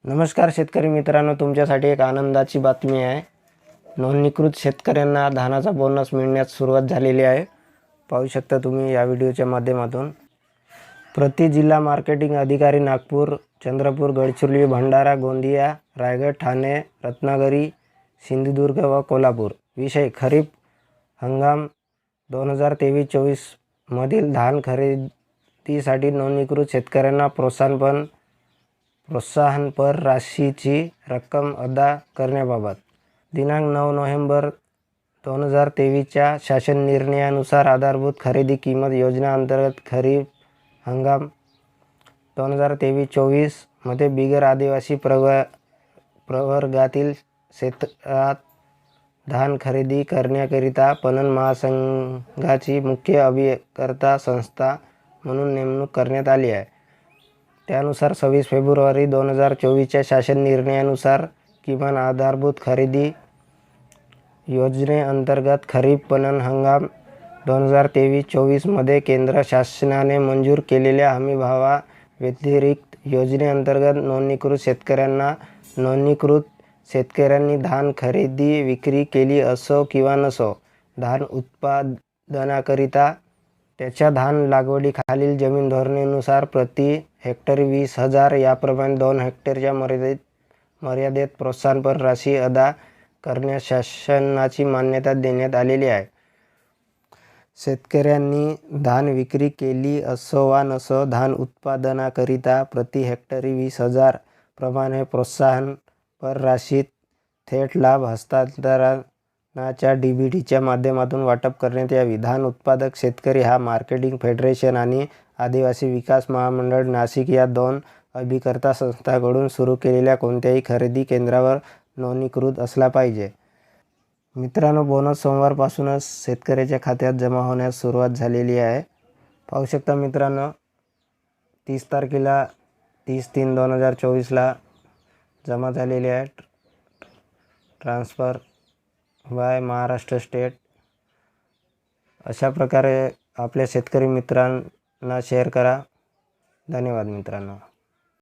नमस्कार शेतकरी मित्रांनो, तुमच्यासाठी एक आनंदाची बातमी आहे। नोंदणीकृत शेतकऱ्यांना धानाचा बोनस मिळण्यास सुरुवात झालेली आहे। पाहू शकता तुम्ही या व्हिडिओच्या माध्यमातून। प्रति जिल्हा मार्केटिंग अधिकारी नागपूर, चंद्रपूर, गडचिरोली, भंडारा, गोंदिया, रायगड, ठाणे, रत्नागिरी, सिंधुदुर्ग व कोल्हापूर। विषय: खरीप हंगाम 2023-24 मधील धान खरेदीसाठी नोंदणीकृत शेतकऱ्यांना प्रोत्साहनपर राशीची रक्कम अदा करण्याबाबत दिनांक 9 नोव्हेंबर 2023 च्या शासन निर्णयानुसार आधारभूत खरेदी किंमत योजना अंतर्गत खरीप हंगाम 2023-24 मध्ये बिगर आदिवासी प्रवर्गातील क्षेत्रात धान खरेदी करण्याकरिता पणन महासंघाची मुख्य अभिकर्ता संस्था म्हणून नेमणूक करण्यात आली आहे। त्यानुसार 26 फेब्रुवारी 2024 च्या शासन निर्णयानुसार किमान आधारभूत खरेदी योजनेअंतर्गत खरीप पणन हंगाम 2023-24 मध्ये केंद्र शासनाने मंजूर केलेल्या हमीभावा व्यतिरिक्त योजनेअंतर्गत नोंदणीकृत शेतकऱ्यांनी धान खरेदी विक्री केली असो किंवा नसो, धान उत्पादनाकरिता त्याच्या धान लागवडीखालील जमीन धोरणेनुसार प्रति हेक्टरी 20,000 याप्रमाणे 2 हेक्टरच्या मर्यादेत प्रोत्साहनपर राशी अदा करण्यास शासनाची मान्यता देण्यात आलेली आहे। शेतकऱ्यांनी धान विक्री केली असो वा नसो, धान उत्पादनाकरिता प्रति हेक्टरी 20,000 प्रमाणे प्रोत्साहनपर राशीत थेट लाभ हस्तांतरणाच्या डीबीटीच्या माध्यमातून वाटप करण्यात यावी। धान उत्पादक शेतकरी हा मार्केटिंग फेडरेशन आणि आदिवासी विकास महामंडळ नाशिक या 2 अभिकर्ता संस्थांकडून सुरू केलेल्या कोणत्याही खरेदी केंद्रावर नोंदणीकृत असला पाहिजे। मित्रांनो, बोनस सोमवारपासूनच शेतकऱ्याच्या खात्यात जमा होण्यास सुरुवात झालेली आहे। पाहू शकता मित्रांनो, 30 तारखेला 30/3/2024 ला जमा झालेली आहे। Transfer by Maharashtra state. अशा प्रकारे आपल्या शेतकरी मित्रांना शेअर करा। धन्यवाद मित्रांनो।